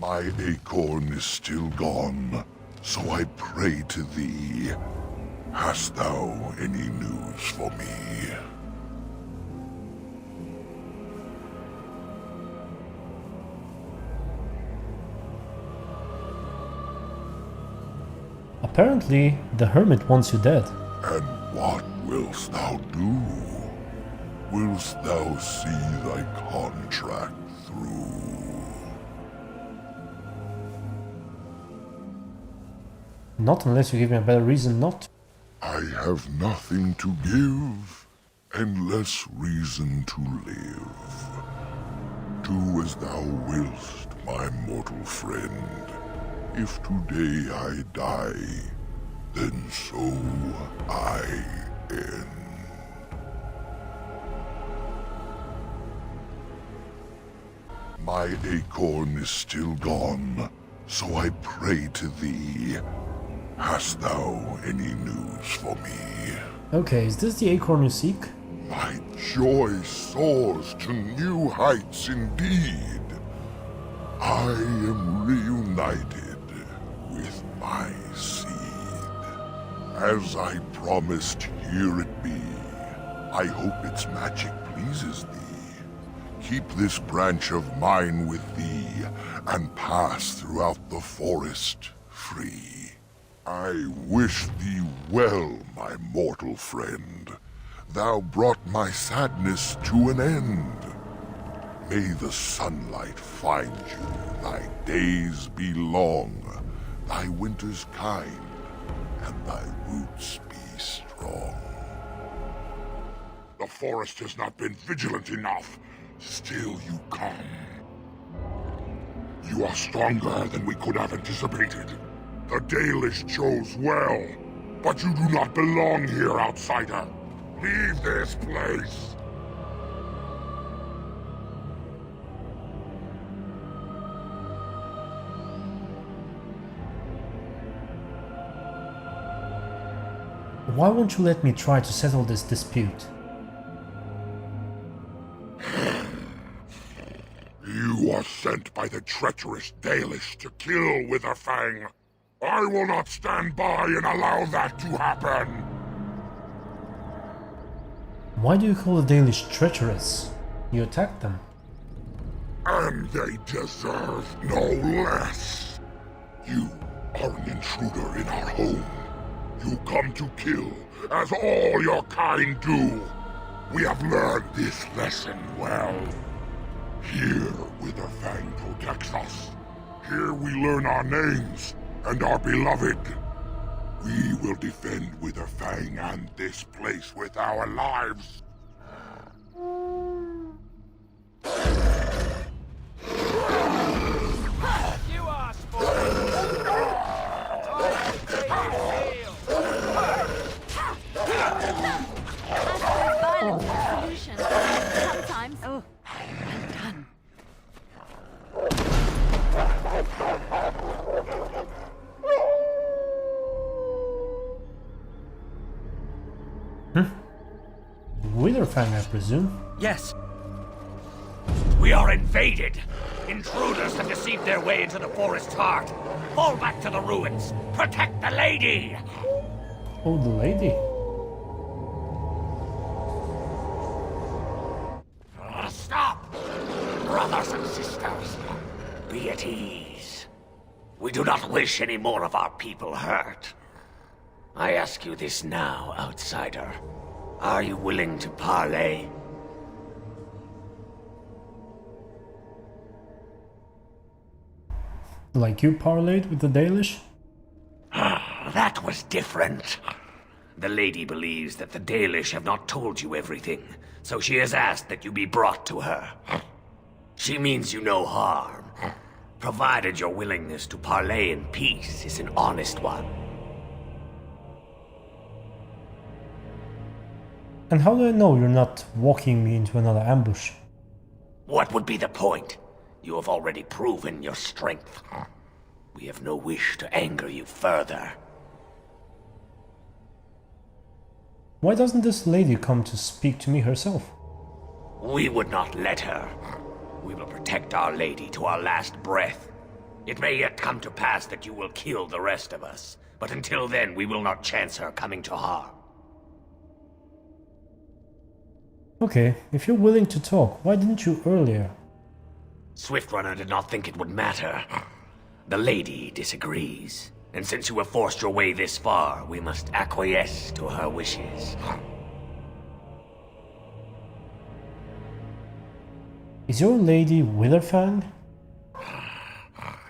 My acorn is still gone, so I pray to thee. Hast thou any news for me? Apparently, the hermit wants you dead. And what wilt thou do? Wilt thou see thy contract through? Not unless you give me a better reason not to. I have nothing to give, and less reason to live. Do as thou wilt, my mortal friend. If today I die, then so I end. My acorn is still gone, so I pray to thee. Hast thou any news for me? Okay, is this the acorn you seek? My joy soars to new heights indeed. I am reunited with my seed. As I promised, here it be. I hope its magic pleases thee. Keep this branch of mine with thee, and pass throughout the forest free. I wish thee well, my mortal friend. Thou brought my sadness to an end. May the sunlight find you, thy days be long, thy winters kind, and thy roots be strong. The forest has not been vigilant enough. Still you come. You are stronger than we could have anticipated. The Dalish chose well, but you do not belong here, outsider. Leave this place. Why won't you let me try to settle this dispute? You are sent by the treacherous Dalish to kill Witherfang. I will not stand by and allow that to happen. Why do you call the Dalish treacherous? You attacked them. And they deserve no less. You are an intruder in our home. You come to kill, as all your kind do. We have learned this lesson well. Here, Witherfang protects us. Here we learn our names and are beloved. We will defend Witherfang and this place with our lives. You asked for it! Violence is a solution. Sometimes. Oh, well done. Witherfang, I presume. Yes. We are invaded. Intruders have deceived their way into the forest's heart. Fall back to the ruins. Protect the lady! Oh, the lady. Stop! Brothers and sisters, be at ease. We do not wish any more of our people hurt. I ask you this now, outsider. Are you willing to parlay? Like you parlayed with the Dalish? That was different. The lady believes that the Dalish have not told you everything, so she has asked that you be brought to her. She means you no harm, provided your willingness to parlay in peace is an honest one. And how do I know you're not walking me into another ambush? What would be the point? You have already proven your strength. We have no wish to anger you further. Why doesn't this lady come to speak to me herself? We would not let her. We will protect our lady to our last breath. It may yet come to pass that you will kill the rest of us, but until then we will not chance her coming to harm. Okay, if you're willing to talk, why didn't you earlier? Swiftrunner did not think it would matter. The lady disagrees, and since you have forced your way this far, we must acquiesce to her wishes. Is your lady Witherfang?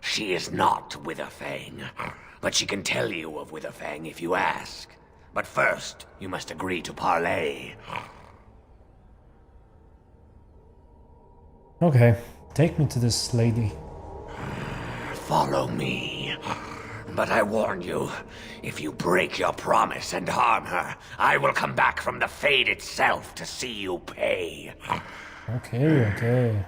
She is not Witherfang, but she can tell you of Witherfang if you ask. But first, you must agree to parlay. Okay, take me to this lady. Follow me. But I warn you, if you break your promise and harm her, I will come back from the Fade itself to see you pay. Okay, okay.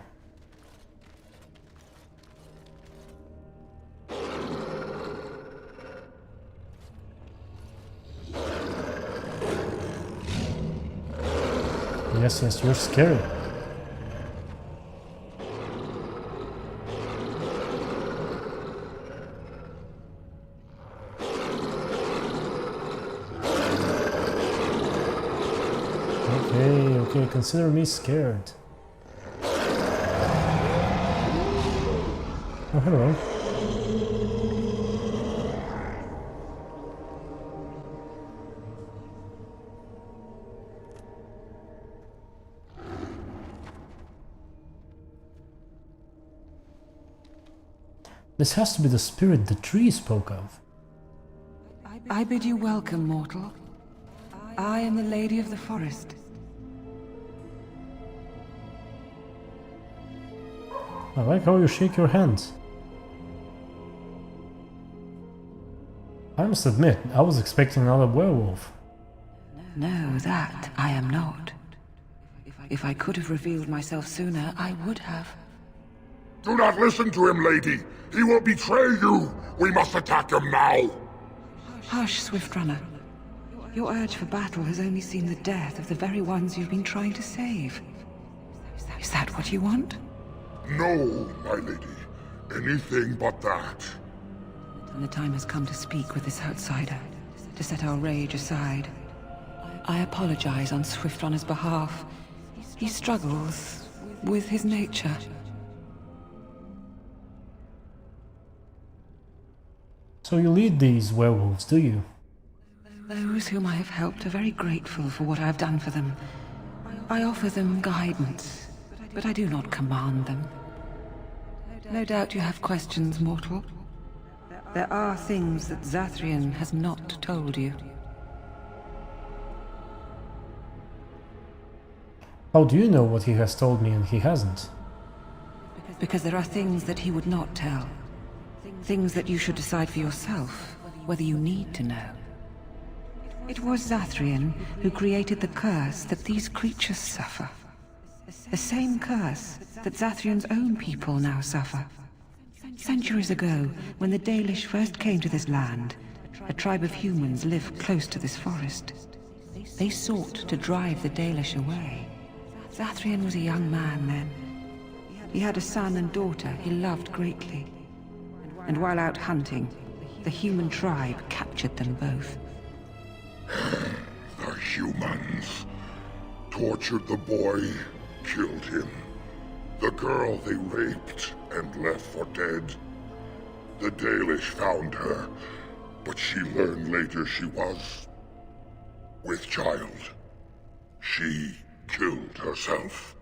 Yes, you're scary. Okay, consider me scared. Oh, hello. This has to be the spirit the tree spoke of. I bid you welcome, mortal. I am the Lady of the Forest. I like how you shake your hands. I must admit, I was expecting another werewolf. No, that I am not. If I could have revealed myself sooner, I would have. Do not listen to him, lady. He will betray you. We must attack him now. Hush, Swiftrunner. Your urge for battle has only seen the death of the very ones you've been trying to save. Is that what you want? No, my lady. Anything but that. And the time has come to speak with this outsider, to set our rage aside. I apologize on Swiftrunner's behalf. He struggles with his nature. So you lead these werewolves, do you? Those whom I have helped are very grateful for what I have done for them. I offer them guidance, but I do not command them. No doubt you have questions, mortal. There are things that Zathrian has not told you. How do you know what he has told me and he hasn't? Because there are things that he would not tell. Things that you should decide for yourself, whether you need to know. It was Zathrian who created the curse that these creatures suffer. The same curse that Zathrian's own people now suffer. Centuries ago, when the Dalish first came to this land, a tribe of humans lived close to this forest. They sought to drive the Dalish away. Zathrian was a young man then. He had a son and daughter he loved greatly. And while out hunting, the human tribe captured them both. The humans tortured the boy, killed him. The girl they raped and left for dead. The Dalish found her, but she learned later she was with child. She killed herself.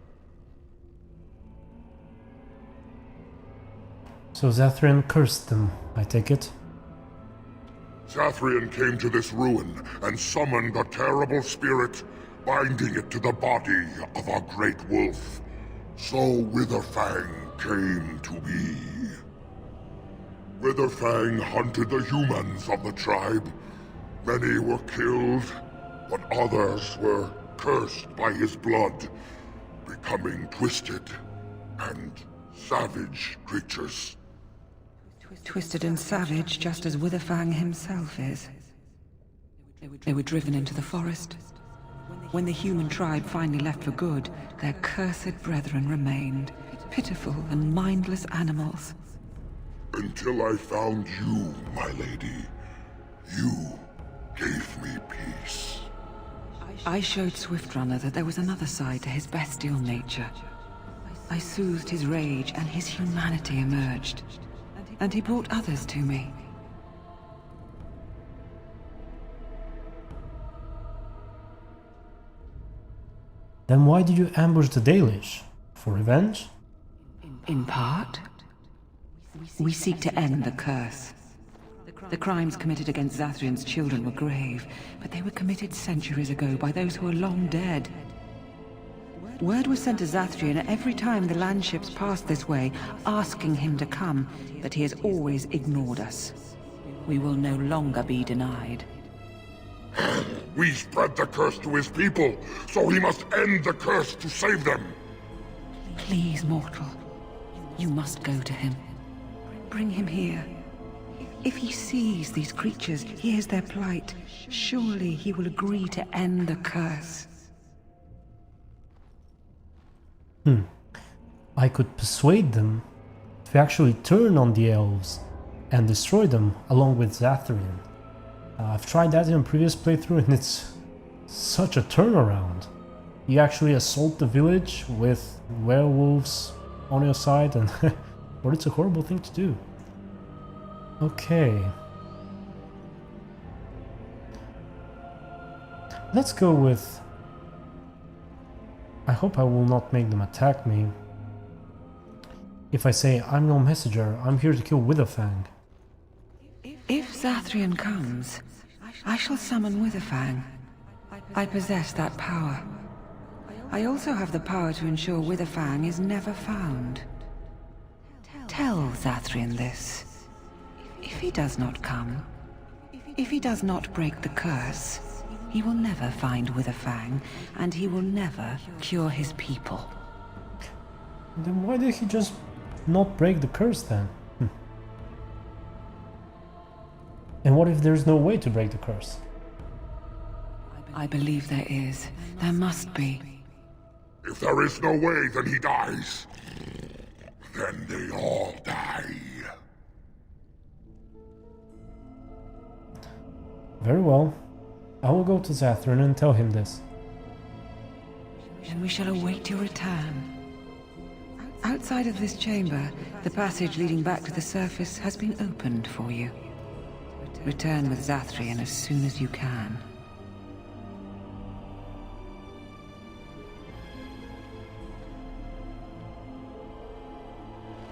So Zathrian cursed them, I take it? Zathrian came to this ruin and summoned a terrible spirit, binding it to the body of a great wolf. So Witherfang came to be. Witherfang hunted the humans of the tribe. Many were killed, but others were cursed by his blood, becoming twisted and savage creatures. Twisted and savage, just as Witherfang himself is. They were driven into the forest. When the human tribe finally left for good, their cursed brethren remained, pitiful and mindless animals. Until I found you, my lady. You gave me peace. I showed Swiftrunner that there was another side to his bestial nature. I soothed his rage and his humanity emerged. And he brought others to me. Then why did you ambush the Dalish? For revenge? In part, we seek to end the curse. The crimes committed against Zathrian's children were grave, but they were committed centuries ago by those who are long dead. Word was sent to Zathrian every time the landships passed this way, asking him to come, but he has always ignored us. We will no longer be denied. We spread the curse to his people, so he must end the curse to save them. Please, mortal. You must go to him. Bring him here. If he sees these creatures, hears their plight, surely he will agree to end the curse. I could persuade them to actually turn on the elves and destroy them along with Zathrian. I've tried that in a previous playthrough and it's such a turnaround. You actually assault the village with werewolves on your side and but it's a horrible thing to do. Okay. Let's go with... I hope I will not make them attack me. If I say, I'm no messenger, I'm here to kill Witherfang. If Zathrian comes, I shall summon Witherfang. I possess that power. I also have the power to ensure Witherfang is never found. Tell Zathrian this. If he does not come, if he does not break the curse, he will never find Witherfang, and he will never cure his people. Then why did he just not break the curse then? And what if there's no way to break the curse? I believe there is. There must be. If there is no way, then he dies. Then they all die. Very well. I will go to Zathrian and tell him this. And we shall await your return. Outside of this chamber, the passage leading back to the surface has been opened for you. Return with Zathrian as soon as you can.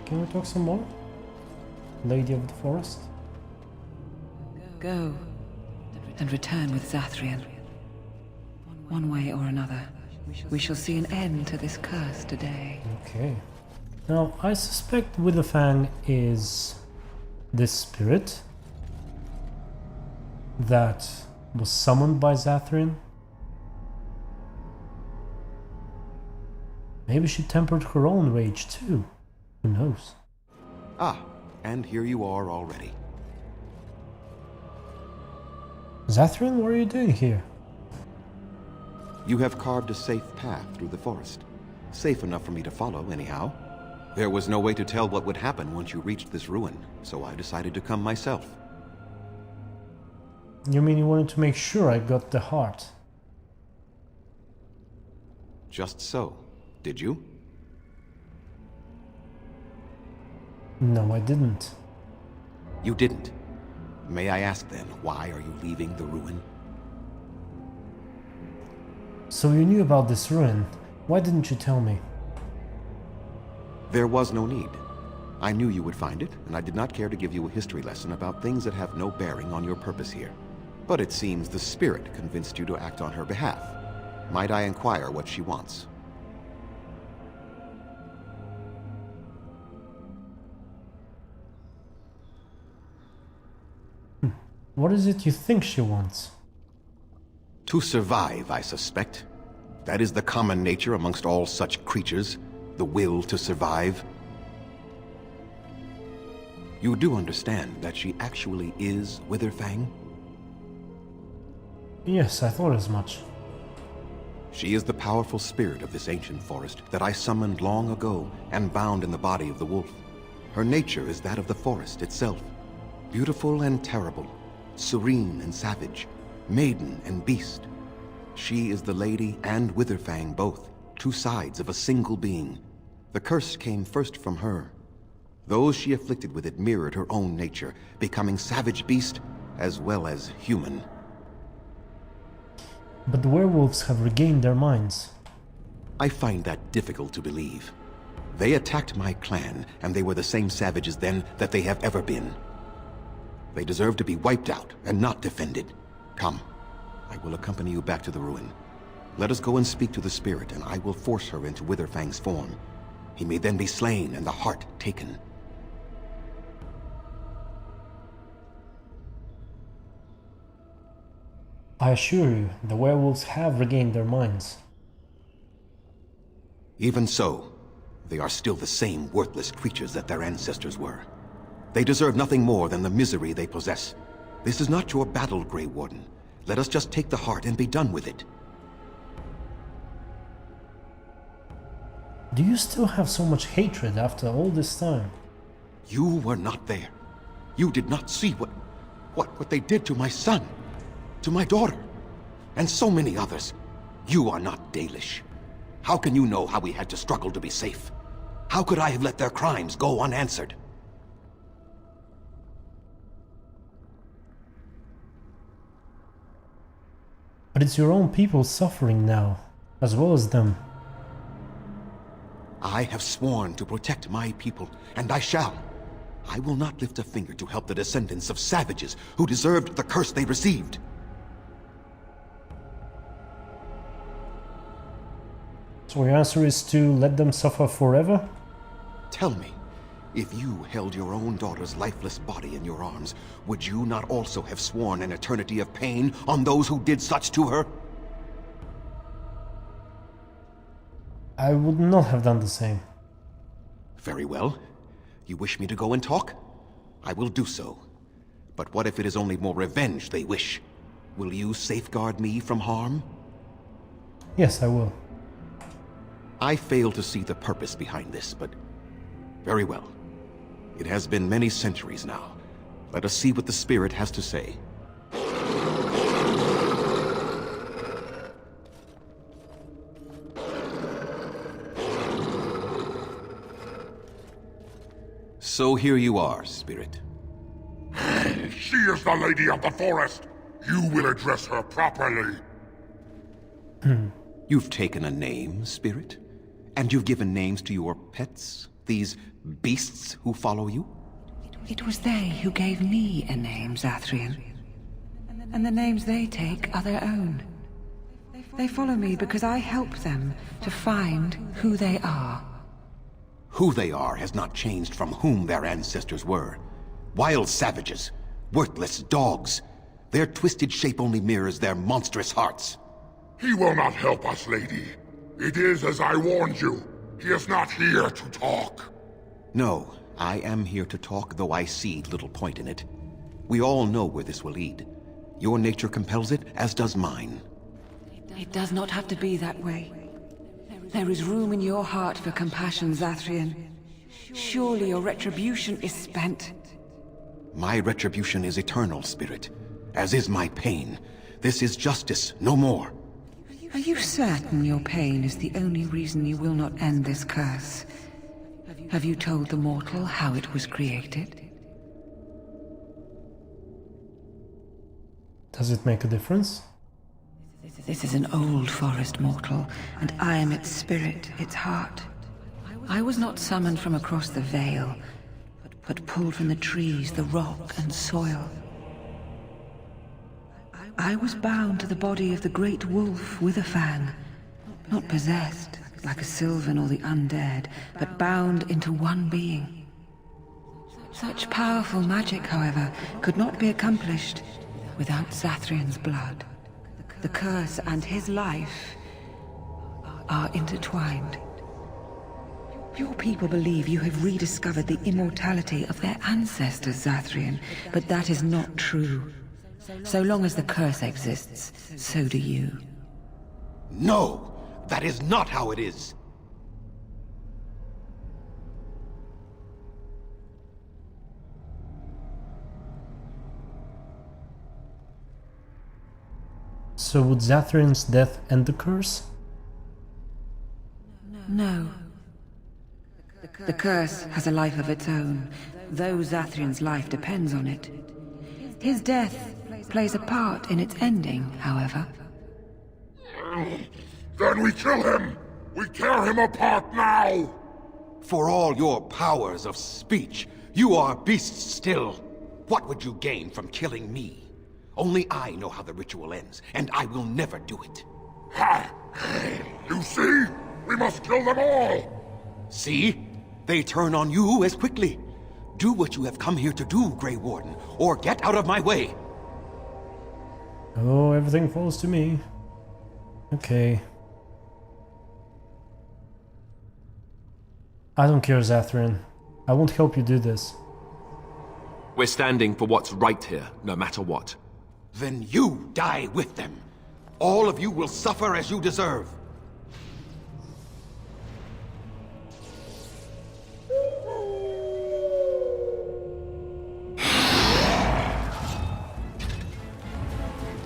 Can we talk some more? Lady of the Forest? Go, and return with Zathrian. One way or another, we shall see an end to this curse today. Okay. Now, I suspect Witherfang is this spirit that was summoned by Zathrian. Maybe she tempered her own rage too. Who knows? Ah, and here you are already. Zathrian, what are you doing here? You have carved a safe path through the forest. Safe enough for me to follow, anyhow. There was no way to tell what would happen once you reached this ruin, so I decided to come myself. You mean you wanted to make sure I got the heart? Just so, did you? No, I didn't. You didn't. May I ask then, why are you leaving the ruin? So you knew about this ruin. Why didn't you tell me? There was no need. I knew you would find it, and I did not care to give you a history lesson about things that have no bearing on your purpose here. But it seems the spirit convinced you to act on her behalf. Might I inquire what she wants? What is it you think she wants? To survive, I suspect. That is the common nature amongst all such creatures, the will to survive. You do understand that she actually is Witherfang? Yes, I thought as much. She is the powerful spirit of this ancient forest that I summoned long ago and bound in the body of the wolf. Her nature is that of the forest itself. Beautiful and terrible, serene and savage, maiden and beast. She is the Lady and Witherfang both, two sides of a single being. The curse came first from her. Those she afflicted with it mirrored her own nature, becoming savage beast as well as human. But the werewolves have regained their minds. I find that difficult to believe. They attacked my clan, and they were the same savages then that they have ever been. They deserve to be wiped out and not defended. Come, I will accompany you back to the ruin. Let us go and speak to the spirit, and I will force her into Witherfang's form. He may then be slain and the heart taken. I assure you, the werewolves have regained their minds. Even so, they are still the same worthless creatures that their ancestors were. They deserve nothing more than the misery they possess. This is not your battle, Grey Warden. Let us just take the heart and be done with it. Do you still have so much hatred after all this time? You were not there. You did not see what they did to my son, to my daughter, and so many others. You are not Dalish. How can you know how we had to struggle to be safe? How could I have let their crimes go unanswered? But it's your own people suffering now, as well as them. I have sworn to protect my people, and I shall. I will not lift a finger to help the descendants of savages who deserved the curse they received. So your answer is to let them suffer forever? Tell me, if you held your own daughter's lifeless body in your arms, would you not also have sworn an eternity of pain on those who did such to her? I would not have done the same. Very well. You wish me to go and talk? I will do so. But what if it is only more revenge they wish? Will you safeguard me from harm? Yes, I will. I fail to see the purpose behind this, but very well. It has been many centuries now. Let us see what the spirit has to say. So here you are, spirit. She is the Lady of the Forest. You will address her properly. You've taken a name, spirit? And you've given names to your pets? These beasts who follow you? It was they who gave me a name, Zathrian. And the names they take are their own. They follow me because I help them to find who they are. Who they are has not changed from whom their ancestors were. Wild savages, worthless dogs. Their twisted shape only mirrors their monstrous hearts. He will not help us, lady. It is as I warned you. He is not here to talk. No, I am here to talk, though I see little point in it. We all know where this will lead. Your nature compels it, as does mine. It does not have to be that way. There is room in your heart for compassion, Zathrian. Surely your retribution is spent. My retribution is eternal, spirit, as is my pain. This is justice, no more. Are you certain your pain is the only reason you will not end this curse? Have you told the mortal how it was created? Does it make a difference? This is an old forest mortal, and I am its spirit, its heart. I was not summoned from across the Vale, but pulled from the trees, the rock and soil. I was bound to the body of the great wolf Witherfang, not possessed like a Sylvan or the undead, but bound into one being. Such powerful magic, however, could not be accomplished without Zathrian's blood. The curse and his life are intertwined. Your people believe you have rediscovered the immortality of their ancestors, Zathrian, but that is not true. So long as the curse exists, so do you. No! That is not how it is! So would Zathrian's death end the curse? No. The curse has a life of its own, though Zathrian's life depends on it. His death plays a part in its ending, however. Then we kill him! We tear him apart now! For all your powers of speech, you are beasts still. What would you gain from killing me? Only I know how the ritual ends, and I will never do it. Ha! You see? We must kill them all! See? They turn on you as quickly. Do what you have come here to do, Grey Warden, or get out of my way. Oh, everything falls to me. Okay. I don't care, Zathrian. I won't help you do this. We're standing for what's right here, no matter what. Then you die with them. All of you will suffer as you deserve.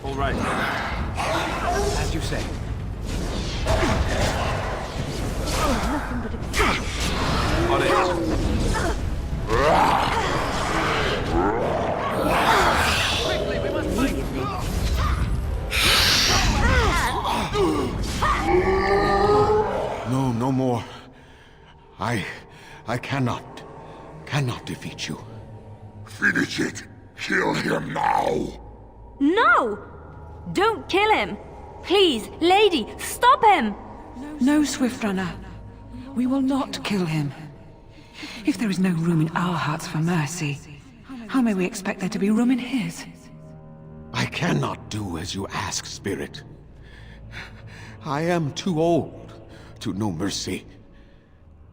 All right. As you say. On it. No, no more. I cannot defeat you. Finish it! Kill him now! No! Don't kill him! Please, lady, stop him! No, Swift Runner. We will not kill him. If there is no room in our hearts for mercy, how may we expect there to be room in his? I cannot do as you ask, Spirit. I am too old to know mercy.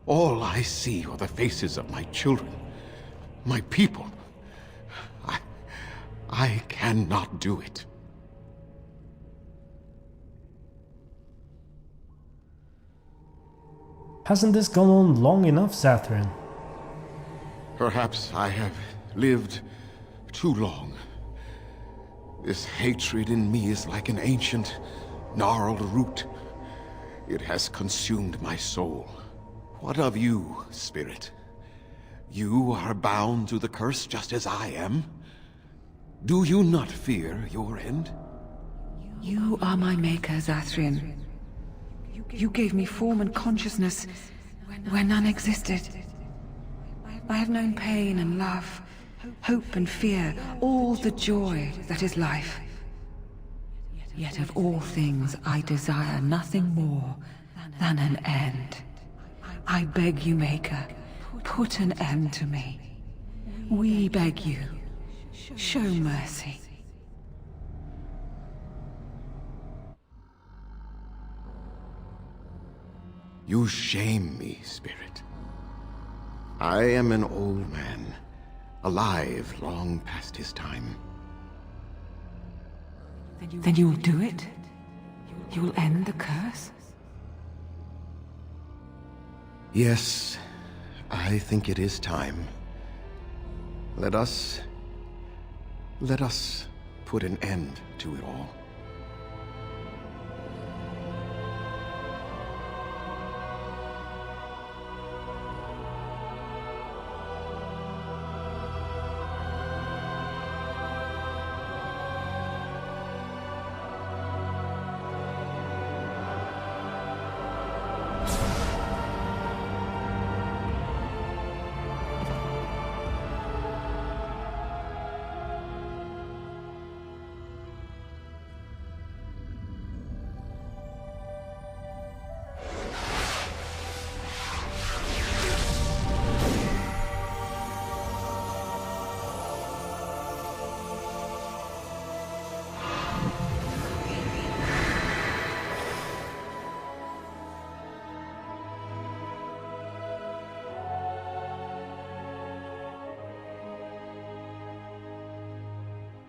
All I see are the faces of my children, my people. I cannot do it. Hasn't this gone on long enough, Zathrian? Perhaps I have lived too long. This hatred in me is like an ancient, gnarled root. It has consumed my soul. What of you, Spirit? You are bound to the curse just as I am. Do you not fear your end? You are my maker, Zathrian. You gave me form and consciousness where none existed. I have known pain and love, hope and fear, all the joy that is life. Yet of all things I desire nothing more than an end. I beg you, Maker, put an end to me. We beg you, show mercy. You shame me, Spirit. I am an old man, alive long past his time. Then you will do it? You will end the curse? Yes, I think it is time. Let us put an end to it all.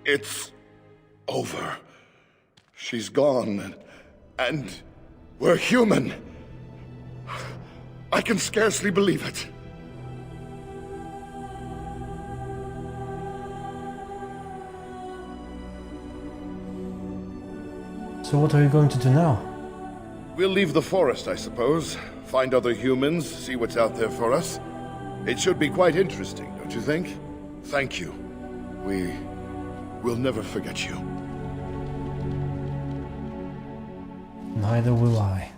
It's over. She's gone, and we're human. I can scarcely believe it. So what are you going to do now? We'll leave the forest, I suppose. Find other humans, see what's out there for us. It should be quite interesting, don't you think? Thank you. We'll never forget you. Neither will I.